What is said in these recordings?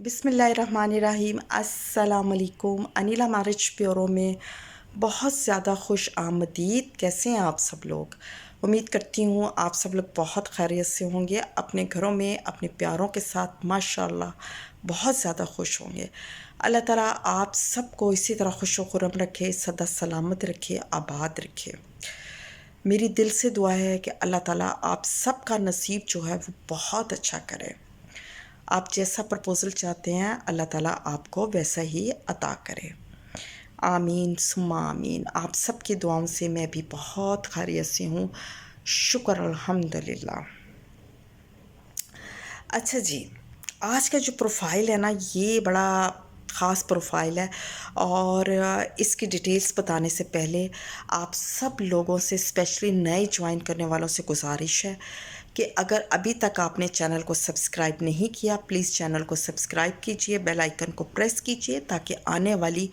बिस्मिल्लाहिर्रहमानिर्रहीम। अस्सलाम वालेकुम। अनिला मैरिज ब्यूरो में बहुत ज़्यादा खुश आमदीद। कैसे हैं आप सब लोग? उम्मीद करती हूँ आप सब लोग बहुत खैरियत से होंगे, अपने घरों में अपने प्यारों के साथ माशाल्लाह बहुत ज़्यादा खुश होंगे। अल्लाह ताला आप सबको इसी तरह खुश व खुर्रम रखे, सदा सलामत रखे, आबाद रखे। मेरी दिल से दुआ है कि अल्लाह ताला आप सबका नसीब जो है वो बहुत अच्छा करे। आप जैसा प्रपोज़ल चाहते हैं अल्लाह ताला आपको वैसा ही अता करे। आमीन सुम्मा आमीन। आप सबकी दुआओं से मैं भी बहुत खैरियत से हूँ, शुक्र अल्हम्दुलिल्लाह। अच्छा जी, आज का जो प्रोफाइल है ना, ये बड़ा ख़ास प्रोफाइल है और इसकी डिटेल्स बताने से पहले आप सब लोगों से, स्पेशली नए ज्वाइन करने वालों से गुजारिश है कि अगर अभी तक आपने चैनल को सब्सक्राइब नहीं किया, प्लीज़ चैनल को सब्सक्राइब कीजिए, बेल आइकन को प्रेस कीजिए ताकि आने वाली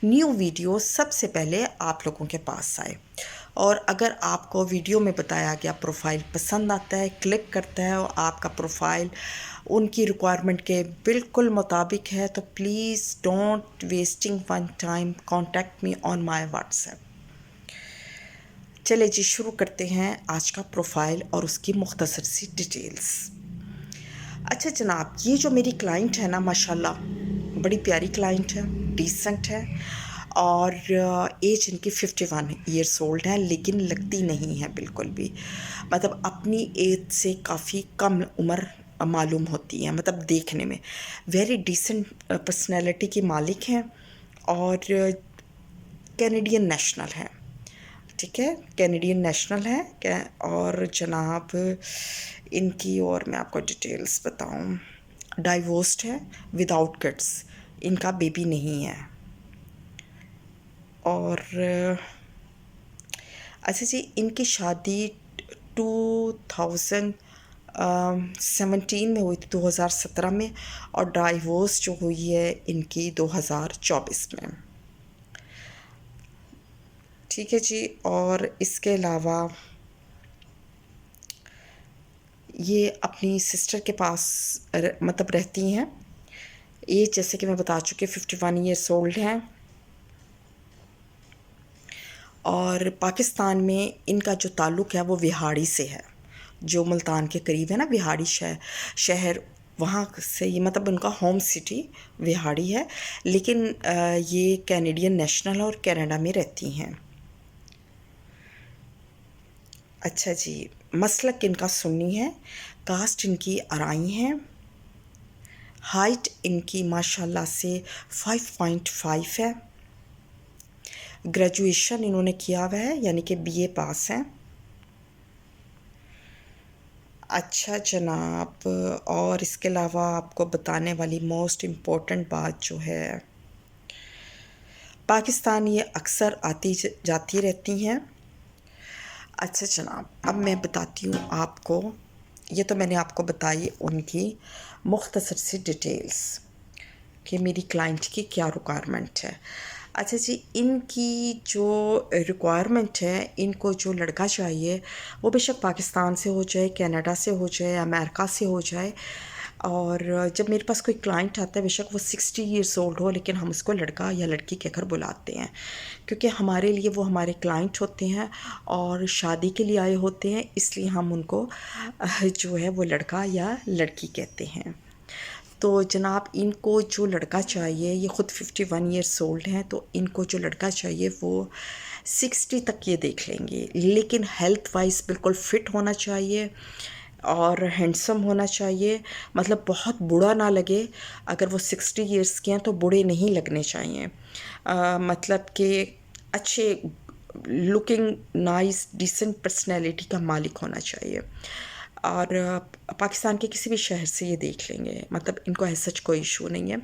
न्यू वीडियो सबसे पहले आप लोगों के पास आए। और अगर आपको वीडियो में बताया गया प्रोफाइल पसंद आता है, क्लिक करता है और आपका प्रोफाइल उनकी रिक्वायरमेंट के बिल्कुल मुताबिक है, तो please don't wasting one time, contact me on my WhatsApp. चले जी, शुरू करते हैं आज का प्रोफाइल और उसकी मुख्तसर सी डिटेल्स। अच्छा जनाब, ये जो मेरी क्लाइंट है ना, माशाल्लाह बड़ी प्यारी क्लाइंट है, डिसेंट है और एज इनकी 51 ईयर्स ओल्ड है, लेकिन लगती नहीं है बिल्कुल भी। मतलब अपनी एज से काफ़ी कम उम्र मालूम होती है, मतलब देखने में। वेरी डिसेंट पर्सनैलिटी की मालिक हैं और कैनेडियन नेशनल है। ठीक है, कैनेडियन नेशनल है और जनाब इनकी, और मैं आपको डिटेल्स बताऊं, डाइवोर्स्ड है विदाउट किड्स, इनका बेबी नहीं है। और अच्छा जी, इनकी शादी 2017 में हुई थी, 2017 में, और डाइवोर्स जो हुई है इनकी 2024 में। ठीक है जी। और इसके अलावा ये अपनी सिस्टर के पास मतलब रहती हैं। ये जैसे कि मैं बता चुकी, 51 ईयर्स ओल्ड हैं और पाकिस्तान में इनका जो ताल्लुक़ है वो विहाड़ी से है, जो मुल्तान के करीब है ना, विहाड़ी शहर, वहाँ से ये, मतलब उनका होम सिटी विहाड़ी है, लेकिन ये कैनेडियन नेशनल और कनाडा में रहती हैं। अच्छा जी, मसलक इनका सुन्नी है, कास्ट इनकी अराई है, हाइट इनकी माशाल्लाह से 5.5 है, ग्रेजुएशन इन्होंने किया हुआ है यानी कि बीए पास हैं। अच्छा जनाब, और इसके अलावा आपको बताने वाली मोस्ट इम्पोर्टेंट बात जो है, पाकिस्तान ये अक्सर आती जाती रहती हैं। अच्छा जनाब, अब मैं बताती हूँ आपको, ये तो मैंने आपको बताई उनकी मुख्तसर सी डिटेल्स कि मेरी क्लाइंट की क्या रिक्वायरमेंट है। अच्छा जी, इनकी जो रिक्वायरमेंट है, इनको जो लड़का चाहिए वो बेशक पाकिस्तान से हो जाए, कनाडा से हो जाए, अमेरिका से हो जाए। और जब मेरे पास कोई क्लाइंट आता है, बेशक वो 60 ईयर्स ओल्ड हो, लेकिन हम उसको लड़का या लड़की कहकर बुलाते हैं, क्योंकि हमारे लिए वो हमारे क्लाइंट होते हैं और शादी के लिए आए होते हैं, इसलिए हम उनको जो है वो लड़का या लड़की कहते हैं। तो जनाब, इनको जो लड़का चाहिए, ये ख़ुद 51 ईयर्स ओल्ड हैं, तो इनको जो लड़का चाहिए वो 60 तक ये देख लेंगे, लेकिन हेल्थ वाइज बिल्कुल फ़िट होना चाहिए और हैंडसम होना चाहिए। मतलब बहुत बूढ़ा ना लगे, अगर वो 60 ईयर्स के हैं तो बूढ़े नहीं लगने चाहिए। मतलब कि अच्छे लुकिंग नाइस डिसेंट पर्सनैलिटी का मालिक होना चाहिए। और पाकिस्तान के किसी भी शहर से ये देख लेंगे, मतलब इनको ऐसा कोई इशू नहीं है।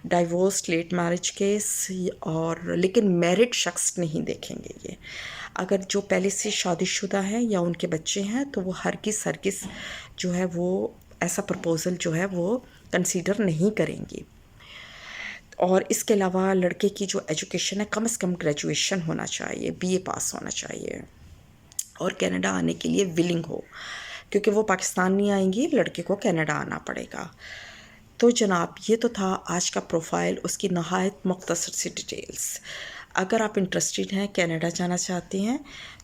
डाइवोर्स, लेट मैरिज केस, और लेकिन मैरिड शख्स नहीं देखेंगे ये। अगर जो पहले से शादीशुदा हैं या उनके बच्चे हैं तो वो हरगिज़ जो है वो ऐसा प्रपोज़ल जो है वो कंसीडर नहीं करेंगी। और इसके अलावा लड़के की जो एजुकेशन है, कम से कम ग्रेजुएशन होना चाहिए, बीए पास होना चाहिए और कनाडा आने के लिए विलिंग हो, क्योंकि वो पाकिस्तान नहीं आएंगी, लड़के को कनाडा आना पड़ेगा। تو جناب یہ تو تھا آج کا پروفائل، اس کی نہایت مختصر سی ڈیٹیلز۔ اگر آپ انٹرسٹڈ ہیں، کینیڈا جانا چاہتے ہیں،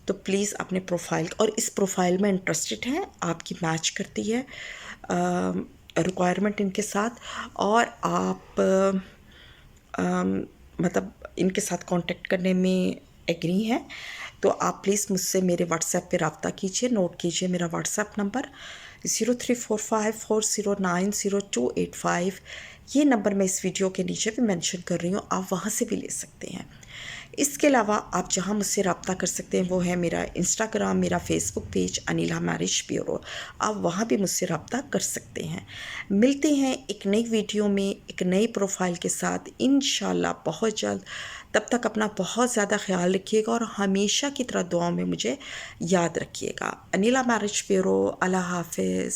تو پلیز اپنے پروفائل، اور اس پروفائل میں انٹرسٹڈ ہیں، آپ کی میچ کرتی ہے ریکوائرمنٹ ان کے ساتھ، اور آپ مطلب ان کے ساتھ کانٹیکٹ کرنے میں ایگری ہیں، تو آپ پلیز مجھ سے میرے واٹس ایپ پہ رابطہ کیجیے۔ نوٹ کیجیے میرا واٹس ایپ نمبر 0345409025۔ یہ نمبر میں اس ویڈیو کے نیچے بھی مینشن کر رہی ہوں، آپ وہاں سے بھی لے سکتے ہیں۔ اس کے علاوہ آپ جہاں مجھ سے رابطہ کر سکتے ہیں وہ ہے میرا انسٹاگرام، میرا فیس بک پیج انیلا میرج بیورو، آپ وہاں بھی مجھ سے رابطہ کر سکتے ہیں۔ ملتے ہیں ایک نئی ویڈیو میں ایک نئی پروفائل کے ساتھ انشاءاللہ بہت جلد۔ تب تک اپنا بہت زیادہ خیال رکھیے گا، اور ہمیشہ کی طرح دعاؤں میں مجھے یاد رکھیے گا۔ انیلا میرج بیورو، اللہ حافظ۔